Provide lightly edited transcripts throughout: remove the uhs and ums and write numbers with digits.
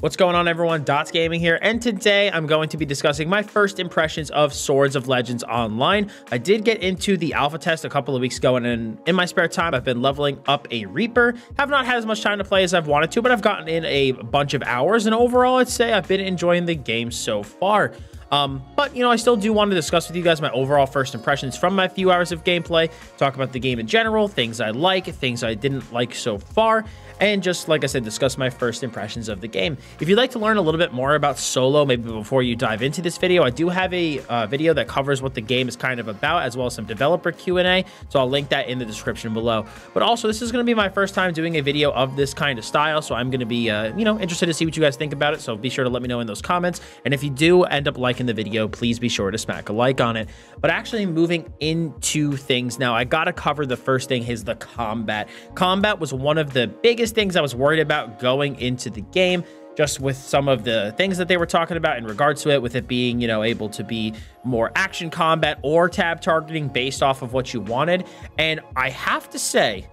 What's going on, everyone? Dots Gaming here, and today I'm going to be discussing my first impressions of Swords of Legends Online. I did get into the alpha test a couple of weeks ago, and in my spare time, I've been leveling up a Reaper. Have not had as much time to play as I've wanted to, but I've gotten in a bunch of hours, and overall, I'd say I've been enjoying the game so far. But, I still do want to discuss with you guys my overall first impressions from my few hours of gameplay, talk about the game in general, things I like, things I didn't like so far, and just, like I said, discuss my first impressions of the game. If you'd like to learn a little bit more about Solo, maybe before you dive into this video, I do have a video that covers what the game is kind of about, as well as some developer Q&A, so I'll link that in the description below. But also, this is going to be my first time doing a video of this kind of style, so I'm going to be, interested to see what you guys think about it, so be sure to let me know in those comments, and if you do end up liking the video, please be sure to smack a like on it. But actually, moving into things now, I gotta cover the first thing is the combat. Combat was one of the biggest things I was worried about going into the game, just with some of the things that they were talking about in regards to it, with it being, able to be more action combat or tab targeting based off of what you wanted. And I have to say,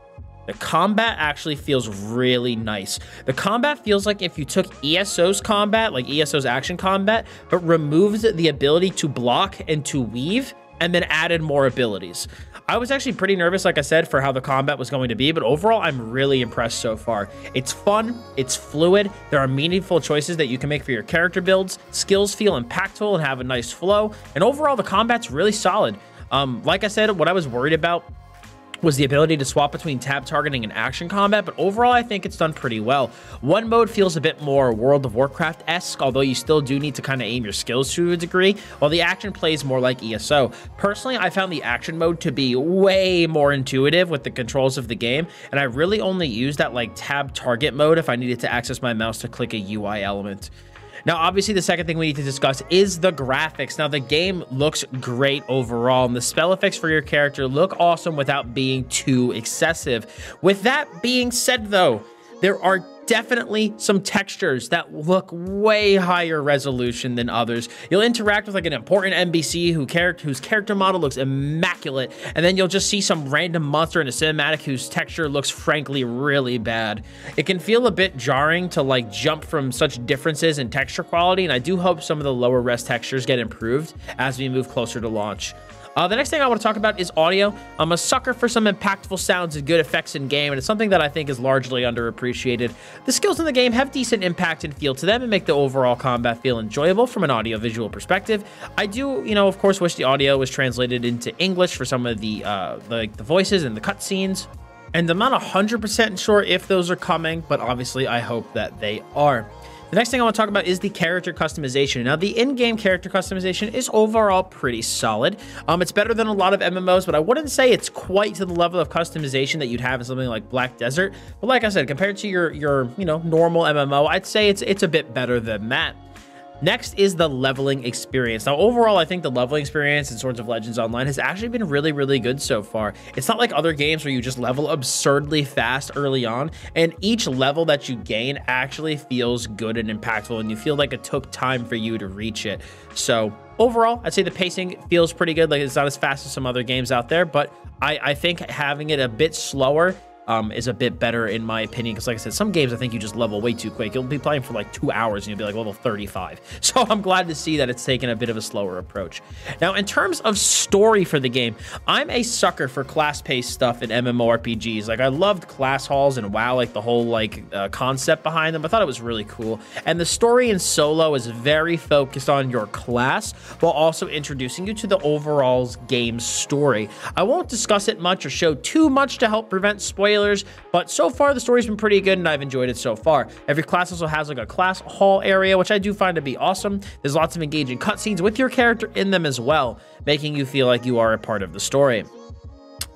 the combat actually feels really nice. The combat feels like if you took ESO's combat, like ESO's action combat, but removes the ability to block and to weave, and then added more abilities. I was actually pretty nervous, like I said, for how the combat was going to be, but overall, I'm really impressed so far. It's fun, it's fluid, there are meaningful choices that you can make for your character builds, skills feel impactful and have a nice flow, and overall, the combat's really solid. Like I said, what I was worried about was the ability to swap between tab targeting and action combat, but overall I think it's done pretty well. One mode feels a bit more World of Warcraft-esque, although you still do need to kind of aim your skills to a degree, while the action plays more like ESO. Personally, I found the action mode to be way more intuitive with the controls of the game, and I really only used that like tab target mode if I needed to access my mouse to click a UI element. Now, obviously, the second thing we need to discuss is the graphics. Now, the game looks great overall, and the spell effects for your character look awesome without being too excessive. With that being said, though, there are definitely some textures that look way higher resolution than others. You'll interact with like an important NPC whose character model looks immaculate, and then you'll just see some random monster in a cinematic whose texture looks frankly really bad. It can feel a bit jarring to like jump from such differences in texture quality, and I do hope some of the lower res textures get improved as we move closer to launch. The next thing I want to talk about is audio. I'm a sucker for some impactful sounds and good effects in game, and it's something that I think is largely underappreciated. The skills in the game have decent impact and feel to them and make the overall combat feel enjoyable from an audio-visual perspective. I do, of course, wish the audio was translated into English for some of the voices and the cutscenes, and I'm not 100% sure if those are coming, but obviously I hope that they are. The next thing I want to talk about is the character customization. Now, the in-game character customization is overall pretty solid. It's better than a lot of MMOs, but I wouldn't say it's quite to the level of customization that you'd have in something like Black Desert. But like I said, compared to your normal MMO, I'd say it's a bit better than that. Next is the leveling experience. Now, overall, I think the leveling experience in Swords of Legends Online has actually been really, really good so far. It's not like other games where you just level absurdly fast early on, and each level that you gain actually feels good and impactful, and you feel like it took time for you to reach it. So overall, I'd say the pacing feels pretty good. Like, it's not as fast as some other games out there, but I think having it a bit slower is a bit better in my opinion, because like I said, some games I think you just level way too quick. You'll be playing for like 2 hours and you'll be like level 35. So I'm glad to see that it's taken a bit of a slower approach. Now, in terms of story for the game, I'm a sucker for class-based stuff in MMORPGs. Like, I loved class halls and WoW, like the whole concept behind them. I thought it was really cool. And the story in Solo is very focused on your class while also introducing you to the overall game story. I won't discuss it much or show too much to help prevent spoilers, but so far the story's been pretty good and I've enjoyed it so far. Every class also has like a class hall area, which I do find to be awesome. There's lots of engaging cutscenes with your character in them as well, making you feel like you are a part of the story.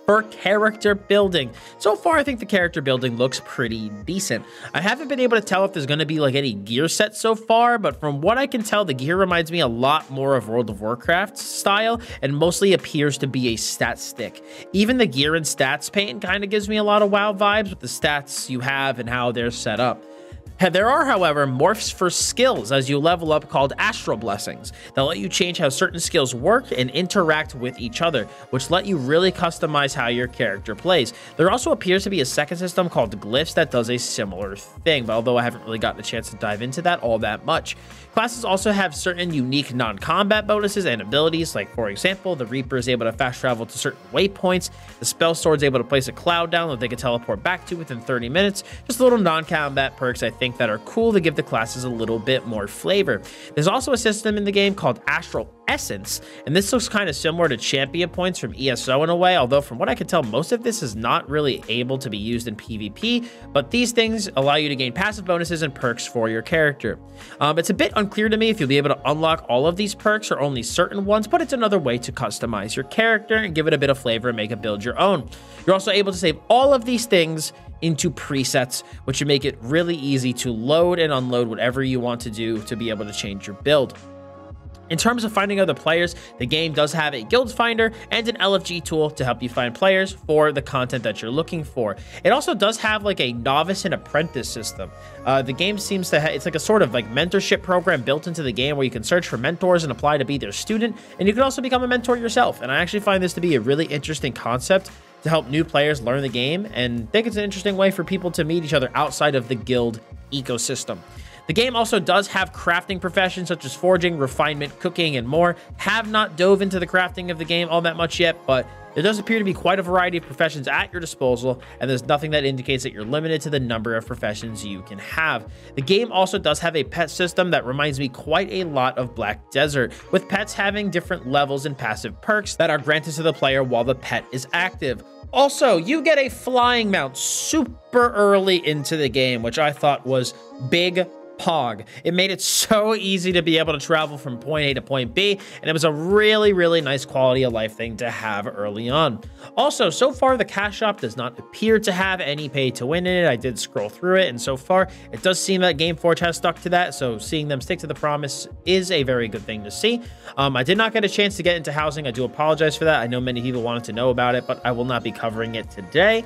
For character building, so far I think the character building looks pretty decent. I haven't been able to tell if there's going to be like any gear set so far, but from what I can tell, the gear reminds me a lot more of World of Warcraft style and mostly appears to be a stat stick. Even the gear and stats paint kind of gives me a lot of WoW vibes with the stats you have and how they're set up. There are, however, morphs for skills as you level up called Astral Blessings that let you change how certain skills work and interact with each other, which let you really customize how your character plays. There also appears to be a second system called Glyphs that does a similar thing, but although I haven't really gotten a chance to dive into that all that much. Classes also have certain unique non-combat bonuses and abilities, like for example, the Reaper is able to fast travel to certain waypoints, the Spell Sword is able to place a cloud down that they can teleport back to within 30 minutes, just little non-combat perks I think that are cool to give the classes a little bit more flavor. There's also a system in the game called Astral Essence, and this looks kind of similar to champion points from ESO in a way, although from what I can tell, most of this is not really able to be used in PvP, but these things allow you to gain passive bonuses and perks for your character. It's a bit unclear to me if you'll be able to unlock all of these perks or only certain ones, but it's another way to customize your character and give it a bit of flavor and make it build your own. You're also able to save all of these things into presets, which should make it really easy to load and unload whatever you want to do to be able to change your build. In terms of finding other players, the game does have a guild finder and an LFG tool to help you find players for the content that you're looking for. It also does have like a novice and apprentice system. The game seems to have, it's like a sort of like mentorship program built into the game where you can search for mentors and apply to be their student, and you can also become a mentor yourself. And I actually find this to be a really interesting concept to help new players learn the game, and think it's an interesting way for people to meet each other outside of the guild ecosystem. The game also does have crafting professions such as forging, refinement, cooking, and more. Have not dove into the crafting of the game all that much yet, but there does appear to be quite a variety of professions at your disposal, and there's nothing that indicates that you're limited to the number of professions you can have. The game also does have a pet system that reminds me quite a lot of Black Desert, with pets having different levels and passive perks that are granted to the player while the pet is active. Also, you get a flying mount super early into the game, which I thought was big Pog. It made it so easy to be able to travel from point A to point B, and it was a really, really nice quality of life thing to have early on. Also, so far, the cash shop does not appear to have any pay to win in it. I did scroll through it, and so far, it does seem that Gameforge has stuck to that, so seeing them stick to the promise is a very good thing to see. I did not get a chance to get into housing. I do apologize for that. I know many people wanted to know about it, but I will not be covering it today.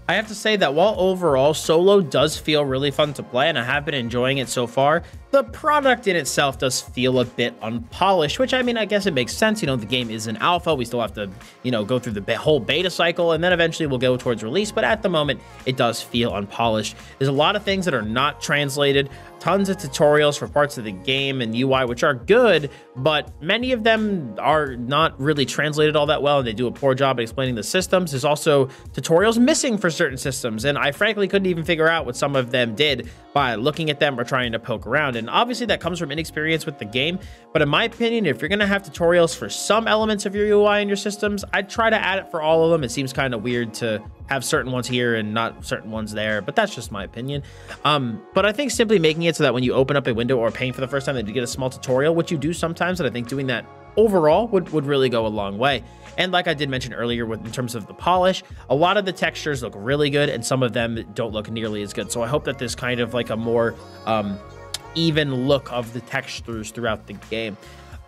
I have to say that while overall Solo does feel really fun to play, and I have been enjoying it so far, the product in itself does feel a bit unpolished, which, I mean, I guess it makes sense. You know, the game is an alpha. We still have to, you know, go through the whole beta cycle, and then eventually we'll go towards release. But at the moment, it does feel unpolished. There's a lot of things that are not translated, tons of tutorials for parts of the game and UI, which are good, but many of them are not really translated all that well, and they do a poor job at explaining the systems. There's also tutorials missing for certain systems, and I frankly couldn't even figure out what some of them did by looking at them or trying to poke around. And obviously that comes from inexperience with the game, but in my opinion, if you're going to have tutorials for some elements of your UI and your systems, I'd try to add it for all of them. It seems kind of weird to have certain ones here and not certain ones there, but that's just my opinion. But I think simply making it so that when you open up a window or paying for the first time that you get a small tutorial, which you do sometimes, and I think doing that overall would really go a long way. And like I did mention earlier, in terms of the polish, a lot of the textures look really good and some of them don't look nearly as good. So I hope that there's kind of like a more even look of the textures throughout the game.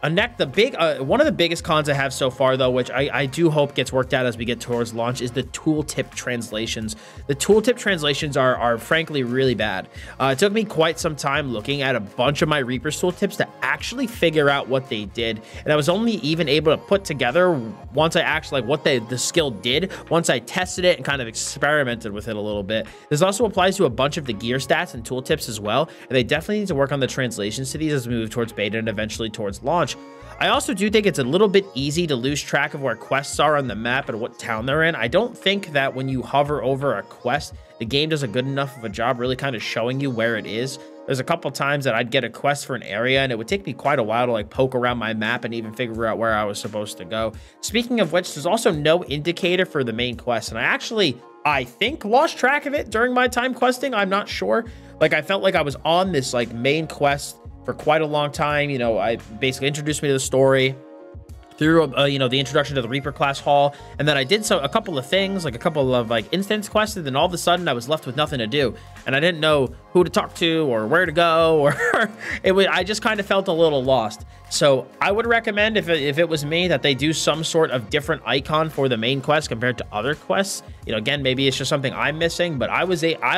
One of the biggest cons I have so far, though, which I do hope gets worked out as we get towards launch, is the tooltip translations. The tooltip translations are frankly really bad. It took me quite some time looking at a bunch of my Reaper's tooltips to actually figure out what they did, and I was only even able to put together once I actually what the skill did once I tested it and kind of experimented with it a little bit. This also applies to a bunch of the gear stats and tooltips as well, and they definitely need to work on the translations to these as we move towards beta and eventually towards launch. I also do think it's a little bit easy to lose track of where quests are on the map and what town they're in. I don't think that when you hover over a quest, the game does a good enough of a job really kind of showing you where it is. There's a couple times that I'd get a quest for an area and it would take me quite a while to like poke around my map and even figure out where I was supposed to go. Speaking of which, there's also no indicator for the main quest, and I think lost track of it during my time questing. I'm not sure. Like, I felt like I was on this like main quest for quite a long time. You know, I basically introduced me to the story through, you know, the introduction to the Reaper class hall. And then I did a couple of things, like a couple of like instance quests. And then all of a sudden I was left with nothing to do. And I didn't know who to talk to or where to go, or I just kind of felt a little lost. So I would recommend, if it was me, that they do some sort of different icon for the main quest compared to other quests. You know, again, maybe it's just something I'm missing, but I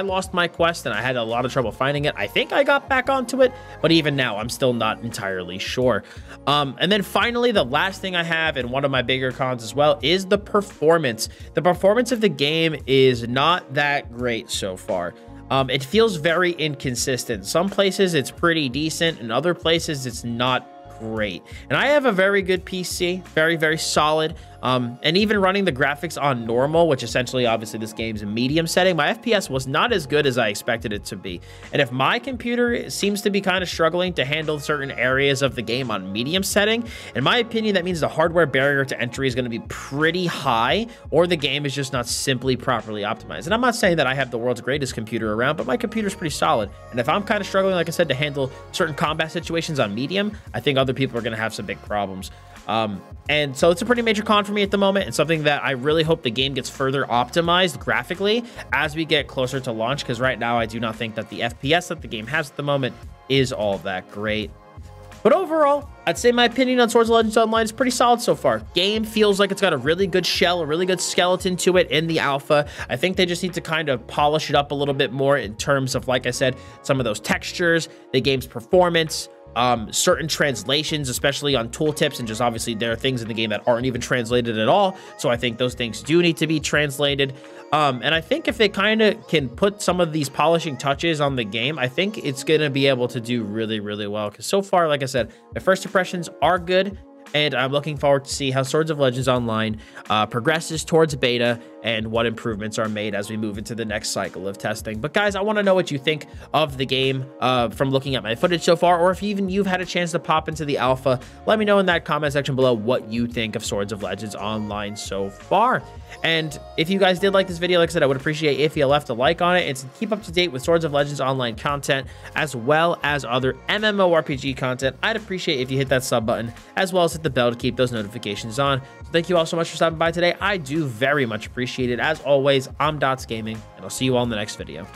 lost my quest and I had a lot of trouble finding it. I think I got back onto it, but even now I'm still not entirely sure. And then finally, the last thing I have, and one of my bigger cons as well, is the performance. The performance of the game is not that great so far. It feels very inconsistent. Some places it's pretty decent, and other places it's not great. And I have a very good PC, very, very solid. And even running the graphics on normal, which essentially, obviously, this game's a medium setting, my FPS was not as good as I expected it to be. And if my computer seems to be kind of struggling to handle certain areas of the game on medium setting, in my opinion, that means the hardware barrier to entry is going to be pretty high, or the game is just not simply properly optimized. And I'm not saying that I have the world's greatest computer around, but my computer's pretty solid. And if I'm kind of struggling, like I said, to handle certain combat situations on medium, I think other people are going to have some big problems. And so it's a pretty major con for me at the moment, and something that I really hope the game gets further optimized graphically as we get closer to launch, because right now I do not think that the FPS that the game has at the moment is all that great. But overall, I'd say my opinion on Swords of Legends Online is pretty solid so far. Game feels like it's got a really good shell, a really good skeleton to it in the alpha. I think they just need to kind of polish it up a little bit more in terms of, like I said, some of those textures, the game's performance, certain translations, especially on tooltips, and just obviously there are things in the game that aren't even translated at all. So I think those things do need to be translated. And I think if they kind of can put some of these polishing touches on the game, I think it's going to be able to do really, really well. Because so far, like I said, my first impressions are good. And I'm looking forward to see how Swords of Legends Online progresses towards beta and what improvements are made as we move into the next cycle of testing. But guys, I want to know what you think of the game from looking at my footage so far, or if even you've had a chance to pop into the alpha. Let me know in that comment section below what you think of Swords of Legends Online so far. And if you guys did like this video, like I said, I would appreciate if you left a like on it, and to keep up to date with Swords of Legends Online content, as well as other MMORPG content, I'd appreciate if you hit that sub button, as well as hit the bell to keep those notifications on. So thank you all so much for stopping by today. I do very much appreciate it. As always, I'm Dots Gaming, and I'll see you all in the next video.